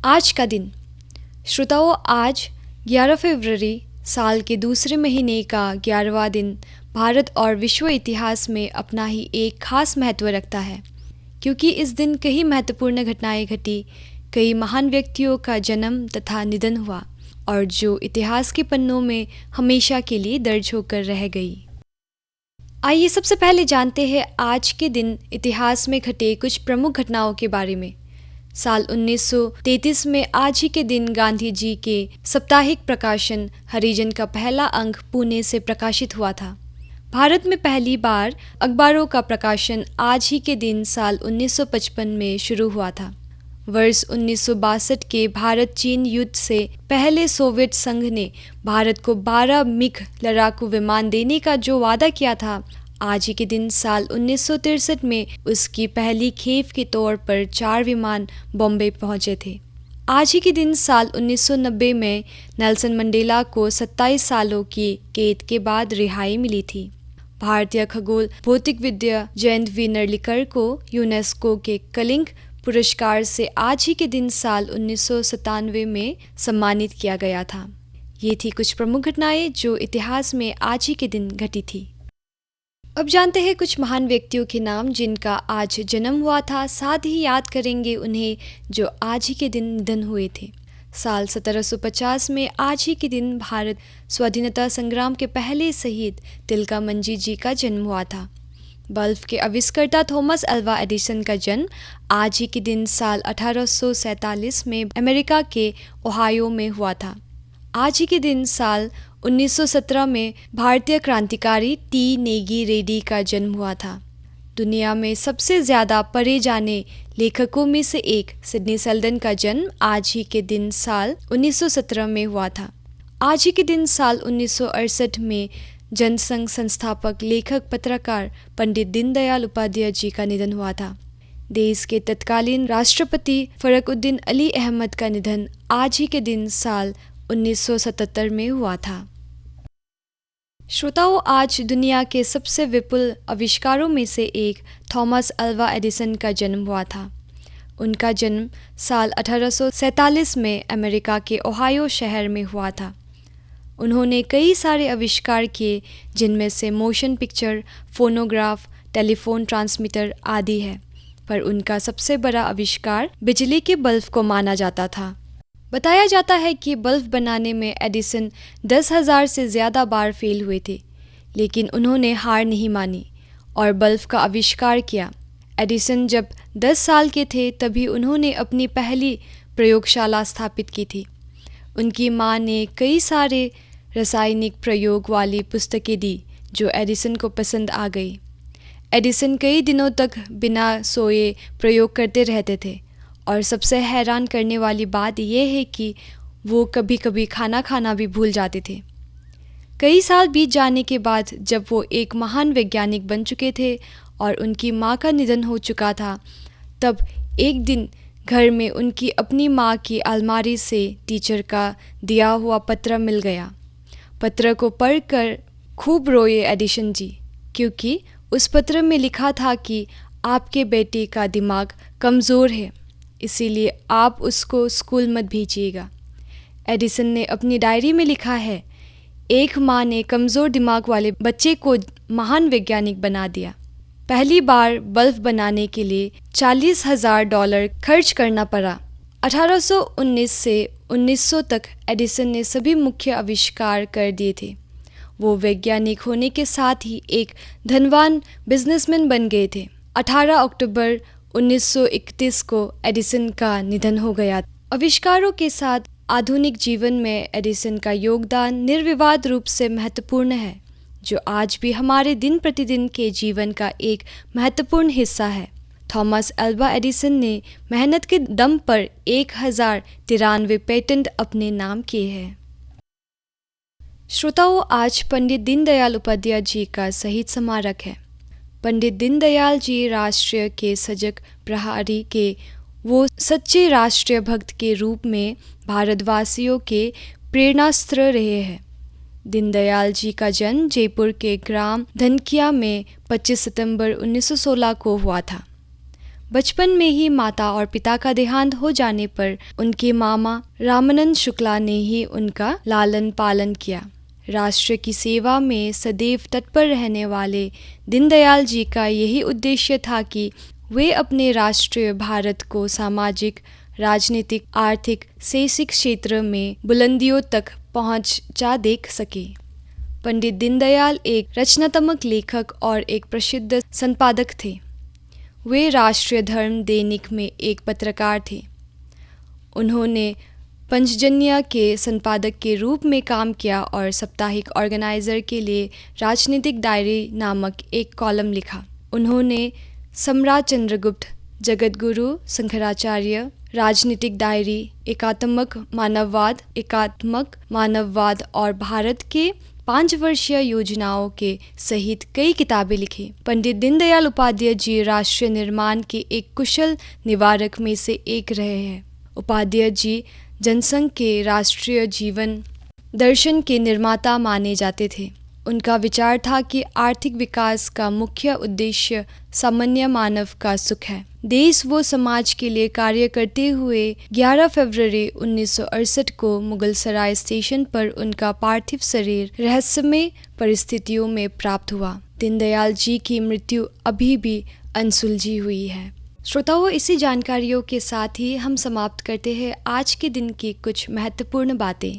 आज का दिन। श्रोताओं, आज 11 फरवरी साल के दूसरे महीने का 11वां दिन भारत और विश्व इतिहास में अपना ही एक खास महत्व रखता है, क्योंकि इस दिन कई महत्वपूर्ण घटनाएं घटी, कई महान व्यक्तियों का जन्म तथा निधन हुआ और जो इतिहास के पन्नों में हमेशा के लिए दर्ज होकर रह गई। आइए सबसे पहले जानते हैं आज के दिन इतिहास में घटे कुछ प्रमुख घटनाओं के बारे में। साल 1933 में आज ही के दिन गांधी जी के साप्ताहिक प्रकाशन हरिजन का पहला अंक पुणे से प्रकाशित हुआ था। भारत में पहली बार अखबारों का प्रकाशन आज ही के दिन साल 1955 में शुरू हुआ था। वर्ष 1962 के भारत चीन युद्ध से पहले सोवियत संघ ने भारत को 12 मिग लड़ाकू विमान देने का जो वादा किया था, आज ही के दिन साल 1963 में उसकी पहली खेप के तौर पर 4 विमान बॉम्बे पहुंचे थे। आज ही के दिन साल 1990 में नेल्सन मंडेला को 27 सालों की कैद के बाद रिहाई मिली थी। भारतीय खगोल भौतिक विद्या जयंत वी नरलिकर को यूनेस्को के कलिंग पुरस्कार से आज ही के दिन साल 1997 में सम्मानित किया गया था। ये थी कुछ प्रमुख घटनाएं जो इतिहास में आज ही के दिन घटी थी। अब जानते हैं कुछ महान व्यक्तियों के नाम जिनका आज जन्म हुआ था, साथ ही याद करेंगे उन्हें जो आज ही के दिन निधन हुए थे। साल 1750 में आज ही के दिन भारत स्वाधीनता संग्राम के पहले शहीद तिलका मंजी जी का जन्म हुआ था। बल्ब के आविष्कर्ता थॉमस अल्वा एडिसन का जन्म आज ही के दिन साल 1847 में अमेरिका के ओहायो में हुआ था। आज ही के दिन साल 1917 में भारतीय क्रांतिकारी टी नेगी रेड्डी का जन्म हुआ था। दुनिया में सबसे ज़्यादा पढ़े जाने लेखकों में से एक सिडनी शेल्डन का जन्म आज ही के दिन साल 1917 में हुआ था। आज ही के दिन साल 1968 में जनसंघ संस्थापक लेखक पत्रकार पंडित दीनदयाल उपाध्याय जी का निधन हुआ था। देश के तत्कालीन राष्ट्रपति फरुखुद्दीन अली अहमद का निधन आज ही के दिन साल 1977 में हुआ था। श्रोताओं, आज दुनिया के सबसे विपुल आविष्कारों में से एक थॉमस अल्वा एडिसन का जन्म हुआ था। उनका जन्म साल 1847 में अमेरिका के ओहायो शहर में हुआ था। उन्होंने कई सारे आविष्कार किए, जिनमें से motion picture, phonograph, telephone transmitter आदि है, पर उनका सबसे बड़ा आविष्कार बिजली के बल्ब को माना जाता था। बताया जाता है कि बल्ब बनाने में एडिसन 10,000 से ज़्यादा बार फेल हुए थे, लेकिन उन्होंने हार नहीं मानी और बल्ब का आविष्कार किया। एडिसन जब 10 साल के थे तभी उन्होंने अपनी पहली प्रयोगशाला स्थापित की थी। उनकी मां ने कई सारे रासायनिक प्रयोग वाली पुस्तकें दी जो एडिसन को पसंद आ गई। एडिसन कई दिनों तक बिना सोए प्रयोग करते रहते थे और सबसे हैरान करने वाली बात यह है कि वो कभी कभी खाना खाना भी भूल जाते थे। कई साल बीत जाने के बाद जब वो एक महान वैज्ञानिक बन चुके थे और उनकी माँ का निधन हो चुका था, तब एक दिन घर में उनकी अपनी माँ की अलमारी से टीचर का दिया हुआ पत्र मिल गया। पत्र को पढ़कर खूब रोए एडिसन जी, क्योंकि उस पत्र में लिखा था कि आपके बेटे का दिमाग कमज़ोर है, इसीलिए आप उसको स्कूल मत भेजिएगा। एडिसन ने अपनी डायरी में लिखा है, एक माँ ने कमज़ोर दिमाग वाले बच्चे को महान वैज्ञानिक बना दिया। पहली बार बल्ब बनाने के लिए $40,000 खर्च करना पड़ा। 1819 से 1900 तक एडिसन ने सभी मुख्य आविष्कार कर दिए थे। वो वैज्ञानिक होने के साथ ही एक धनवान बिजनेसमैन बन गए थे। 18 अक्टूबर 1931 को एडिसन का निधन हो गया। आविष्कारों के साथ आधुनिक जीवन में एडिसन का योगदान निर्विवाद रूप से महत्वपूर्ण है, जो आज भी हमारे दिन प्रतिदिन के जीवन का एक महत्वपूर्ण हिस्सा है। थॉमस अल्वा एडिसन ने मेहनत के दम पर 1093 पेटेंट अपने नाम किए हैं। श्रोताओं, आज पंडित दीनदयाल उपाध्याय जी का शहीद स्मारक है। पंडित दीनदयाल जी राष्ट्र के सजग प्रहरी के वो सच्चे राष्ट्रीय भक्त के रूप में भारतवासियों के प्रेरणास्त्र रहे हैं। दीनदयाल जी का जन्म जयपुर के ग्राम धनकिया में 25 सितंबर 1916 को हुआ था। बचपन में ही माता और पिता का देहांत हो जाने पर उनके मामा रामानंद शुक्ला ने ही उनका लालन पालन किया। राष्ट्र की सेवा में सदैव तत्पर रहने वाले दीनदयाल जी का यही उद्देश्य था कि वे अपने राष्ट्रीय भारत को सामाजिक, राजनीतिक, आर्थिक, शैक्षिक क्षेत्र में बुलंदियों तक पहुंचा देख सके। पंडित दीनदयाल एक रचनात्मक लेखक और एक प्रसिद्ध संपादक थे। वे राष्ट्रीय धर्म दैनिक में एक पत्रकार थे। उन्होंने पंचजन्य के संपादक के रूप में काम किया और साप्ताहिक ऑर्गेनाइजर के लिए राजनीतिक डायरी नामक एक कॉलम लिखा। उन्होंने सम्राट चंद्रगुप्त, जगतगुरु शंकराचार्य, राजनीतिक डायरी, एकात्मक मानववाद और भारत के 5 वर्षीय योजनाओं के सहित कई किताबें लिखी। पंडित दीनदयाल उपाध्याय जी राष्ट्रीय निर्माण के एक कुशल निवारक में से एक रहे हैं। उपाध्याय जी जनसंघ के राष्ट्रीय जीवन दर्शन के निर्माता माने जाते थे। उनका विचार था कि आर्थिक विकास का मुख्य उद्देश्य सामान्य मानव का सुख है। देश व समाज के लिए कार्य करते हुए 11 फरवरी 1968 को मुगलसराय स्टेशन पर उनका पार्थिव शरीर रहस्यमय परिस्थितियों में प्राप्त हुआ। दीनदयाल जी की मृत्यु अभी भी अनसुलझी हुई है। श्रोताओं, इसी जानकारियों के साथ ही हम समाप्त करते हैं आज के दिन की कुछ महत्वपूर्ण बातें।